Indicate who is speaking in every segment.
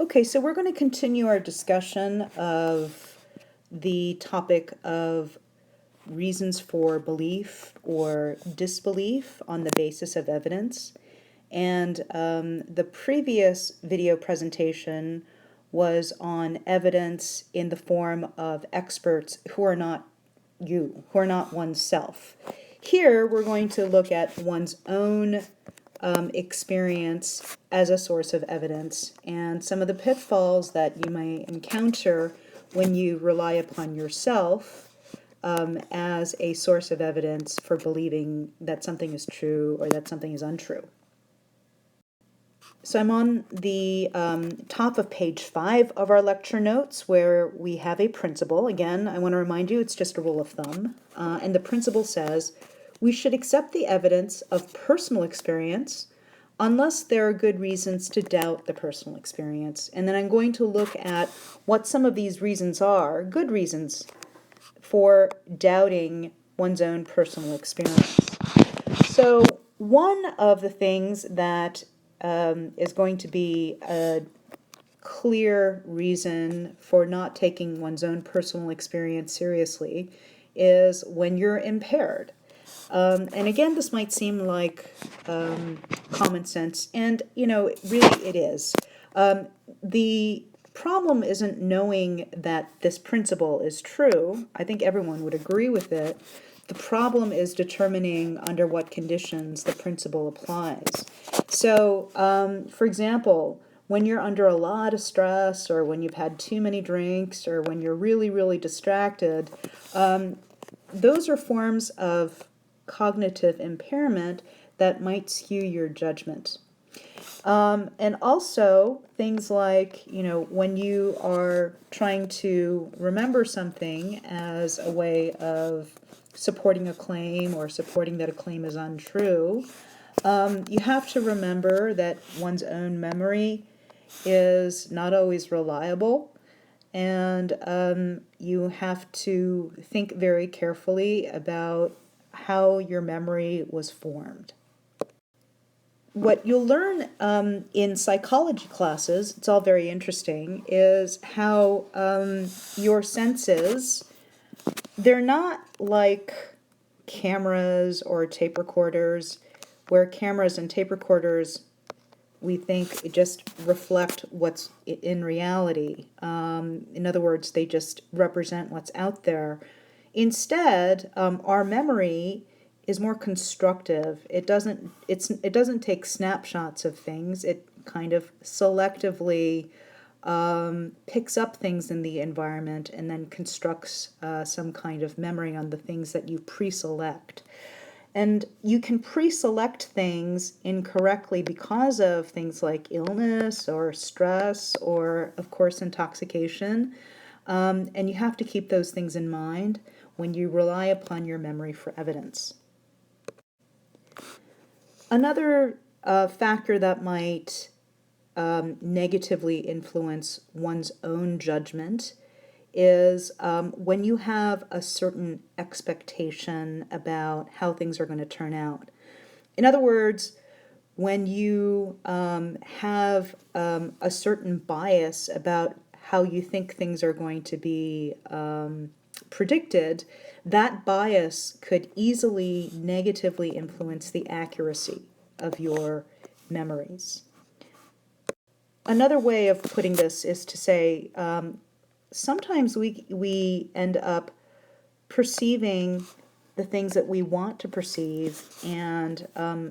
Speaker 1: Okay, so we're going to continue our discussion of the topic of reasons for belief or disbelief on the basis of evidence. And the previous video presentation was on evidence in the form of experts who are not you, who are not oneself. Here, we're going to look at one's own experience as a source of evidence and some of the pitfalls that you may encounter when you rely upon yourself as a source of evidence for believing that something is true or that something is untrue. So I'm on the top of page 5 of our lecture notes where we have a principle. Again, I want to remind you it's just a rule of thumb. And the principle says we should accept the evidence of personal experience unless there are good reasons to doubt the personal experience. And then I'm going to look at what some of these reasons are, good reasons for doubting one's own personal experience. So one of the things that is going to be a clear reason for not taking one's own personal experience seriously is when you're impaired. And again, this might seem like common sense, and really it is. The problem isn't knowing that this principle is true. I think everyone would agree with it. The problem is determining under what conditions the principle applies. So, for example, when you're under a lot of stress, or when you've had too many drinks, or when you're really, really distracted, those are forms of cognitive impairment that might skew your judgment. And also things like, when you are trying to remember something as a way of supporting a claim or supporting that a claim is untrue, you have to remember that one's own memory is not always reliable. And you have to think very carefully about how your memory was formed. What you'll learn in psychology classes, it's all very interesting, is how your senses, they're not like cameras or tape recorders, where cameras and tape recorders, we think, just reflect what's in reality. In other words, they just represent what's out there. Instead, our memory is more constructive. It doesn't take snapshots of things. It kind of selectively picks up things in the environment and then constructs some kind of memory on the things that you pre-select. And you can pre-select things incorrectly because of things like illness or stress or, of course, intoxication. And you have to keep those things in mind when you rely upon your memory for evidence. Another factor that might negatively influence one's own judgment is when you have a certain expectation about how things are going to turn out. In other words, when you have a certain bias about how you think things are going to be predicted, that bias could easily negatively influence the accuracy of your memories. Another way of putting this is to say, sometimes we end up perceiving the things that we want to perceive and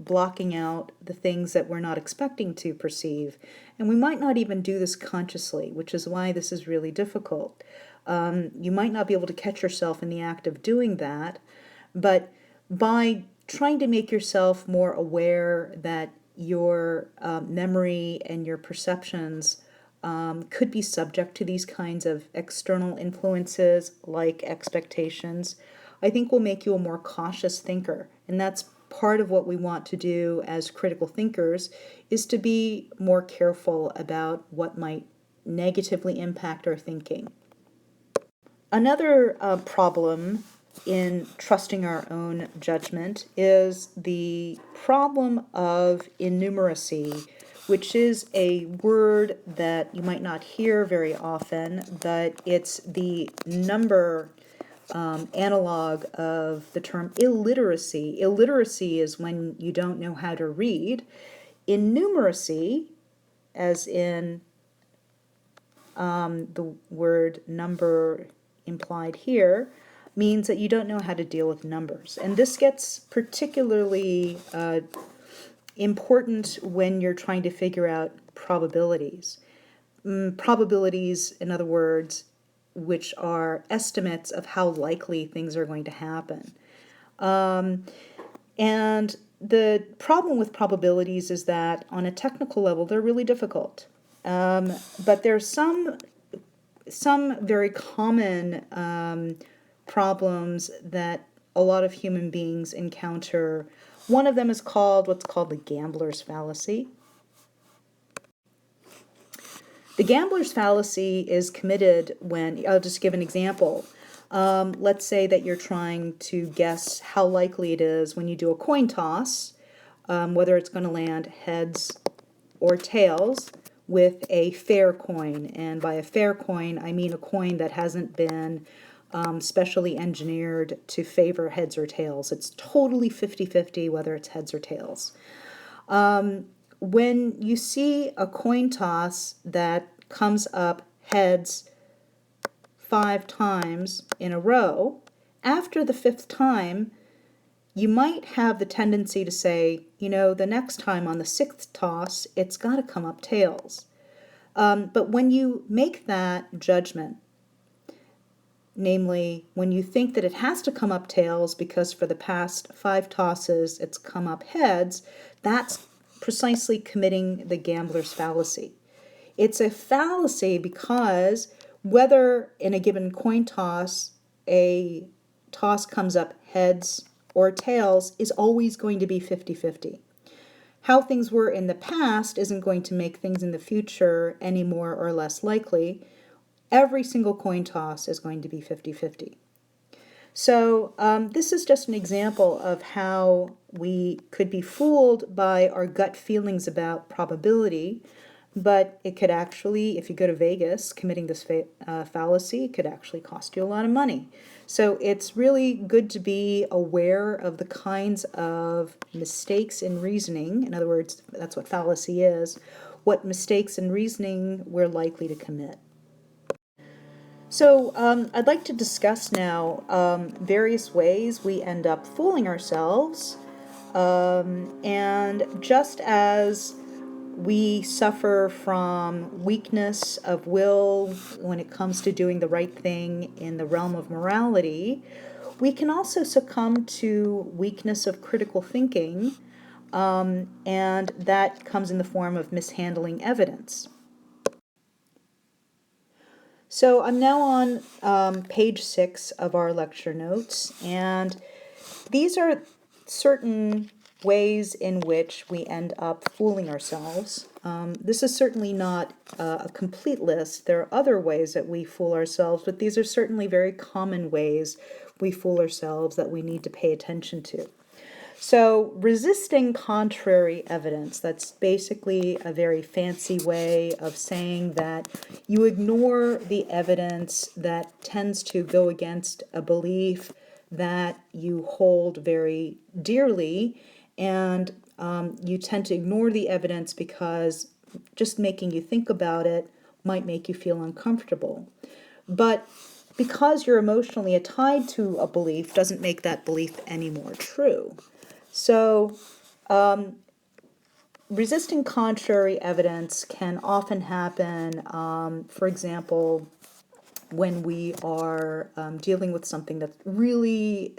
Speaker 1: blocking out the things that we're not expecting to perceive. And we might not even do this consciously, which is why this is really difficult. You might not be able to catch yourself in the act of doing that, but by trying to make yourself more aware that your memory and your perceptions could be subject to these kinds of external influences like expectations, I think will make you a more cautious thinker. And that's part of what we want to do as critical thinkers, is to be more careful about what might negatively impact our thinking. Another problem in trusting our own judgment is the problem of innumeracy, which is a word that you might not hear very often, but it's the number analog of the term illiteracy. Illiteracy is when you don't know how to read. Innumeracy, as in the word number implied here, means that you don't know how to deal with numbers. And this gets particularly important when you're trying to figure out probabilities. Probabilities, in other words, which are estimates of how likely things are going to happen. And the problem with probabilities is that on a technical level, they're really difficult. But there's some very common problems that a lot of human beings encounter. One of them is what's called the gambler's fallacy. The gambler's fallacy is committed when, I'll just give an example. Let's say that you're trying to guess how likely it is when you do a coin toss, whether it's going to land heads or tails with a fair coin. And by a fair coin, I mean a coin that hasn't been specially engineered to favor heads or tails. It's totally 50-50 whether it's heads or tails. When you see a coin toss that comes up heads 5 times in a row, after the 5th time, you might have the tendency to say, the next time on the 6th toss, it's got to come up tails. But when you make that judgment, namely, when you think that it has to come up tails because for the past 5 tosses it's come up heads, that's precisely committing the gambler's fallacy. It's a fallacy because whether in a given coin toss a toss comes up heads or tails is always going to be 50-50. How things were in the past isn't going to make things in the future any more or less likely. Every single coin toss is going to be 50-50. So this is just an example of how we could be fooled by our gut feelings about probability, but it could actually, if you go to Vegas, committing this fallacy could actually cost you a lot of money. So it's really good to be aware of the kinds of mistakes in reasoning. In other words, that's what fallacy is, what mistakes in reasoning we're likely to commit. So I'd like to discuss now various ways we end up fooling ourselves. And just as we suffer from weakness of will when it comes to doing the right thing in the realm of morality, we can also succumb to weakness of critical thinking, and that comes in the form of mishandling evidence. So I'm now on page 6 of our lecture notes, and these are certain ways in which we end up fooling ourselves. This is certainly not a complete list. There are other ways that we fool ourselves, but these are certainly very common ways we fool ourselves that we need to pay attention to. So resisting contrary evidence, that's basically a very fancy way of saying that you ignore the evidence that tends to go against a belief that you hold very dearly, and you tend to ignore the evidence because just making you think about it might make you feel uncomfortable. But because you're emotionally tied to a belief doesn't make that belief any more true. So resisting contrary evidence can often happen, for example, when we are dealing with something that's really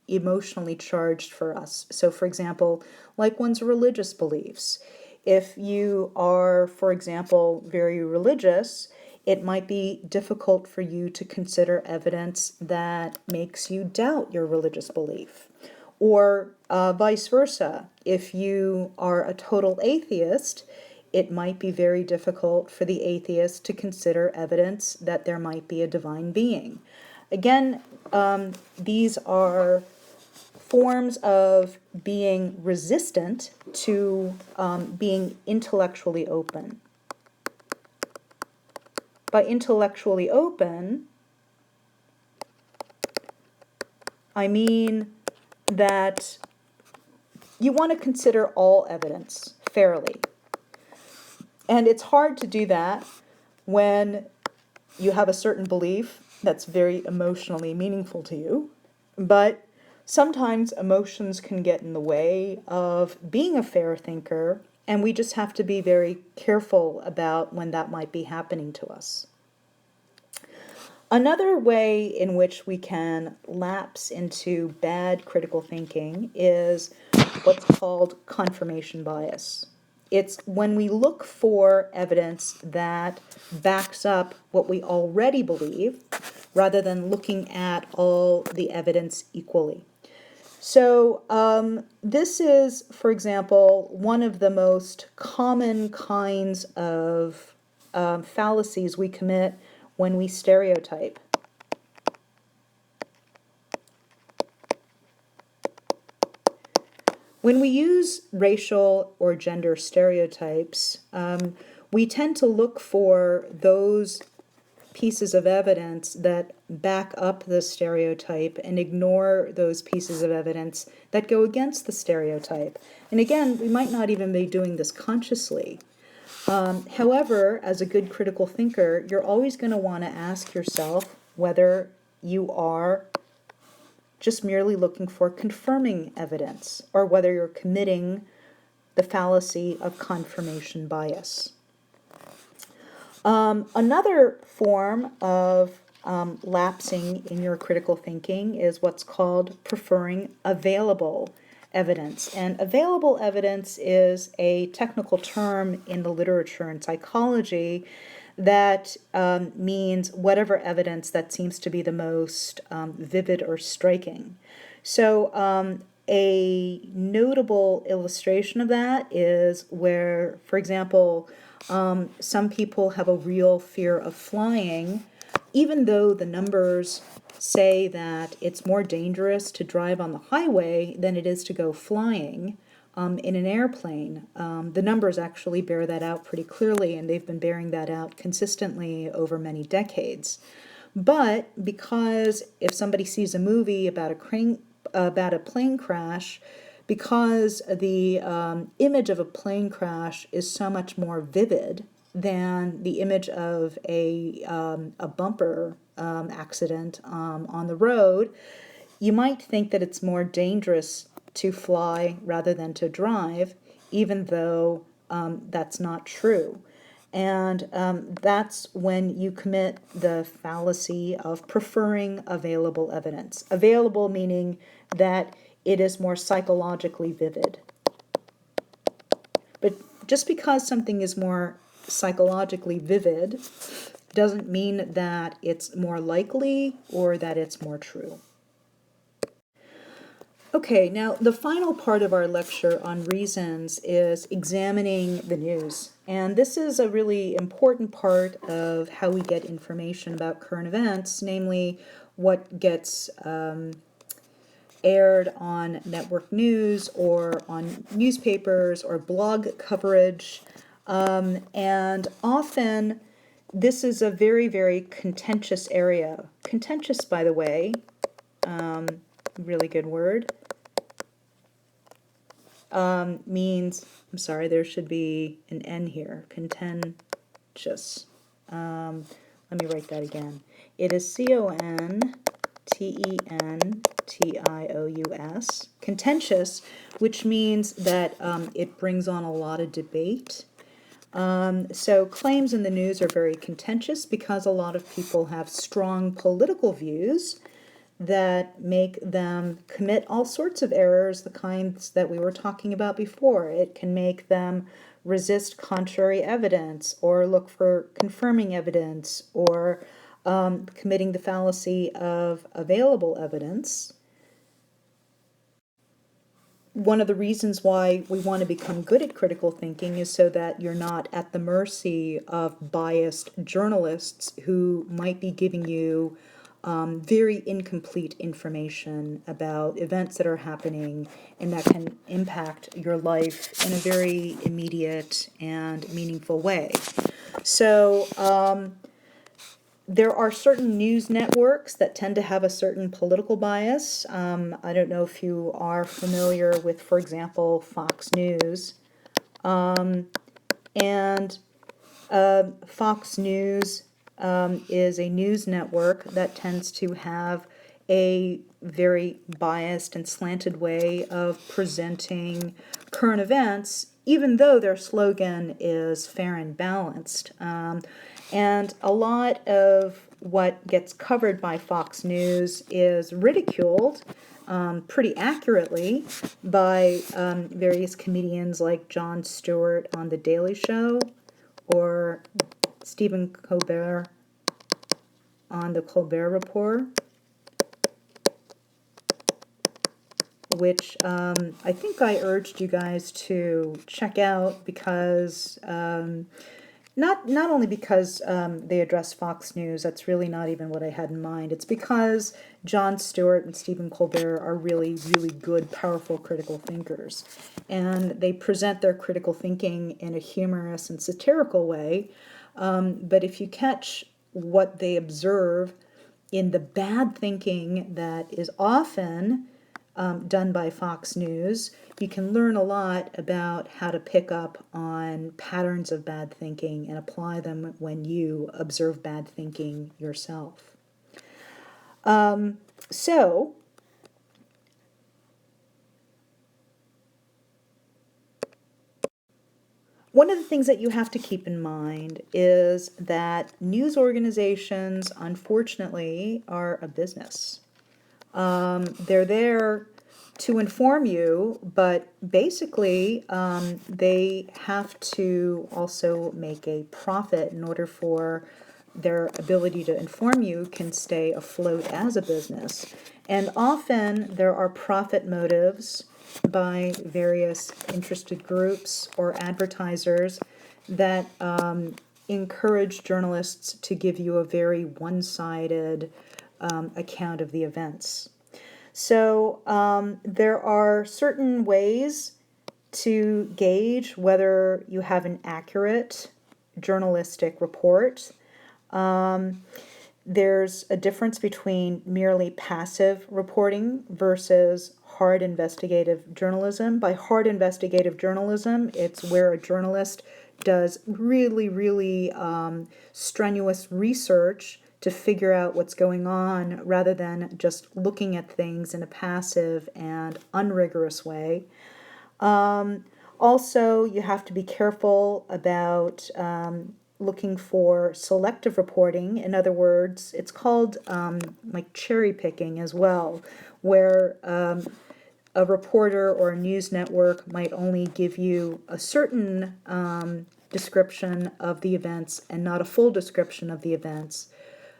Speaker 1: emotionally charged for us. So, for example, like one's religious beliefs. If you are, for example, very religious, it might be difficult for you to consider evidence that makes you doubt your religious belief. Or vice versa. If you are a total atheist, it might be very difficult for the atheist to consider evidence that there might be a divine being. Again, these are forms of being resistant to being intellectually open. By intellectually open, I mean that you want to consider all evidence fairly. And it's hard to do that when you have a certain belief that's very emotionally meaningful to you. But sometimes emotions can get in the way of being a fair thinker, and we just have to be very careful about when that might be happening to us. Another way in which we can lapse into bad critical thinking is what's called confirmation bias. It's when we look for evidence that backs up what we already believe, rather than looking at all the evidence equally. So this is, for example, one of the most common kinds of fallacies we commit when we stereotype. When we use racial or gender stereotypes, we tend to look for those pieces of evidence that back up the stereotype and ignore those pieces of evidence that go against the stereotype. And again, we might not even be doing this consciously. However, as a good critical thinker, you're always going to want to ask yourself whether you are just merely looking for confirming evidence, or whether you're committing the fallacy of confirmation bias. Another form of lapsing in your critical thinking is what's called preferring available evidence. And available evidence is a technical term in the literature and psychology that means whatever evidence that seems to be the most vivid or striking. So a notable illustration of that is where, for example, some people have a real fear of flying, even though the numbers say that it's more dangerous to drive on the highway than it is to go flying in an airplane. The numbers actually bear that out pretty clearly, and they've been bearing that out consistently over many decades. But because if somebody sees a movie about a plane crash, because the image of a plane crash is so much more vivid than the image of a bumper accident on the road, you might think that it's more dangerous to fly rather than to drive, even though that's not true. And that's when you commit the fallacy of preferring available evidence. Available meaning that it is more psychologically vivid. But just because something is more psychologically vivid doesn't mean that it's more likely or that it's more true. Okay, now the final part of our lecture on reasons is examining the news. And this is a really important part of how we get information about current events, namely what gets aired on network news or on newspapers or blog coverage. And often this is a very, very contentious area. Contentious, by the way, really good word, means, I'm sorry, there should be an N here, contentious. Let me write that again. It is contentious, contentious, which means that it brings on a lot of debate. So claims in the news are very contentious because a lot of people have strong political views that make them commit all sorts of errors, the kinds that we were talking about before. It can make them resist contrary evidence or look for confirming evidence or committing the fallacy of available evidence. One of the reasons why we want to become good at critical thinking is so that you're not at the mercy of biased journalists who might be giving you very incomplete information about events that are happening and that can impact your life in a very immediate and meaningful way. So, there are certain news networks that tend to have a certain political bias. I don't know if you are familiar with, for example, Fox News. And Fox News is a news network that tends to have a very biased and slanted way of presenting current events, even though their slogan is fair and balanced. And a lot of what gets covered by Fox News is ridiculed pretty accurately by various comedians like Jon Stewart on The Daily Show or Stephen Colbert on The Colbert Report, which I think I urged you guys to check out because not only because they address Fox News, that's really not even what I had in mind. It's because Jon Stewart and Stephen Colbert are really, really good, powerful critical thinkers. And they present their critical thinking in a humorous and satirical way. But if you catch what they observe in the bad thinking that is often done by Fox News, you can learn a lot about how to pick up on patterns of bad thinking and apply them when you observe bad thinking yourself. So, one of the things that you have to keep in mind is that news organizations, unfortunately, are a business. They're there to inform you, but basically they have to also make a profit in order for their ability to inform you can stay afloat as a business. And often there are profit motives by various interested groups or advertisers that encourage journalists to give you a very one-sided account of the events. So there are certain ways to gauge whether you have an accurate journalistic report. There's a difference between merely passive reporting versus hard investigative journalism. By hard investigative journalism, it's where a journalist does really, really strenuous research to figure out what's going on rather than just looking at things in a passive and unrigorous way. Also, you have to be careful about looking for selective reporting. In other words, it's called like cherry picking as well, where a reporter or a news network might only give you a certain description of the events and not a full description of the events,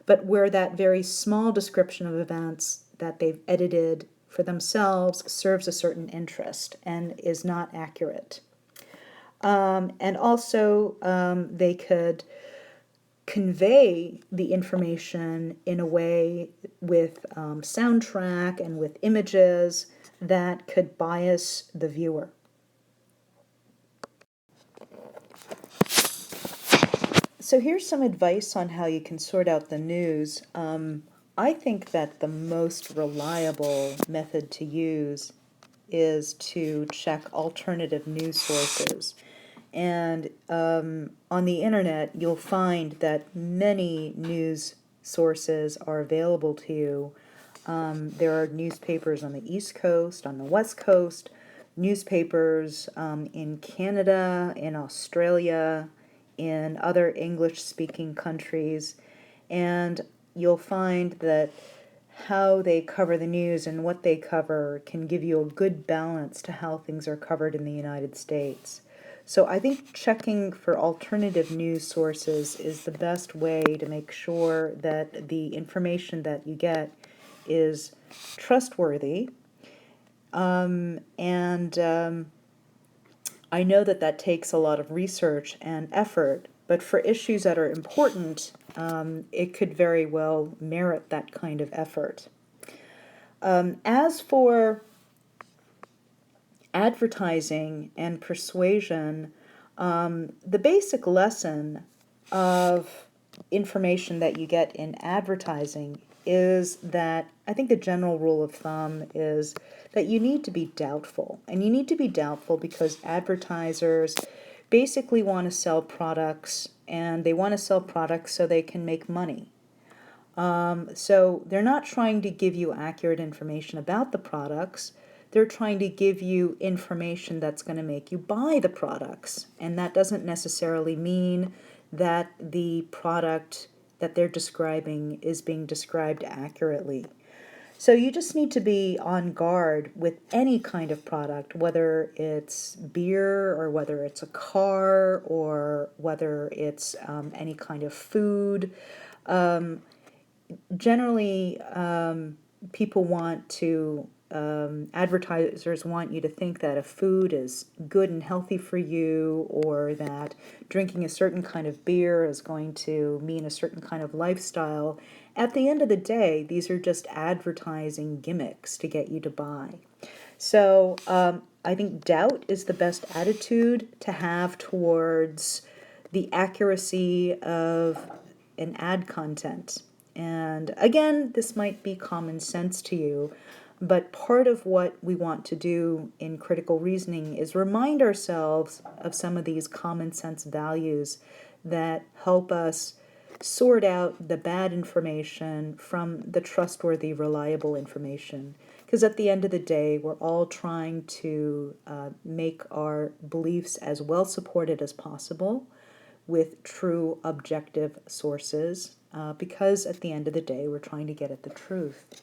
Speaker 1: but where that very small description of events that they've edited for themselves serves a certain interest and is not accurate. And also, they could convey the information in a way with soundtrack and with images that could bias the viewer. So here's some advice on how you can sort out the news. I think that the most reliable method to use is to check alternative news sources. And on the internet, you'll find that many news sources are available to you. There are newspapers on the East Coast, on the West Coast, newspapers in Canada, in Australia, in other English-speaking countries, and you'll find that how they cover the news and what they cover can give you a good balance to how things are covered in the United States. So I think checking for alternative news sources is the best way to make sure that the information that you get is trustworthy. And I know that that takes a lot of research and effort, But for issues that are important, it could very well merit that kind of effort. As for advertising and persuasion, the basic lesson of information that you get in advertising is that I think the general rule of thumb is that you need to be doubtful. And you need to be doubtful because advertisers basically want to sell products, and they want to sell products so they can make money. So they're not trying to give you accurate information about the products. They're trying to give you information that's going to make you buy the products. And that doesn't necessarily mean that the product that they're describing is being described accurately. So you just need to be on guard with any kind of product, whether it's beer or whether it's a car or whether it's any kind of food. Generally, people want to, advertisers want you to think that a food is good and healthy for you, or that drinking a certain kind of beer is going to mean a certain kind of lifestyle. At the end of the day, these are just advertising gimmicks to get you to buy. So I think doubt is the best attitude to have towards the accuracy of an ad content. And again, this might be common sense to you, but part of what we want to do in critical reasoning is remind ourselves of some of these common sense values that help us sort out the bad information from the trustworthy, reliable information. Because at the end of the day, we're all trying to make our beliefs as well supported as possible with true objective sources, because at the end of the day, we're trying to get at the truth.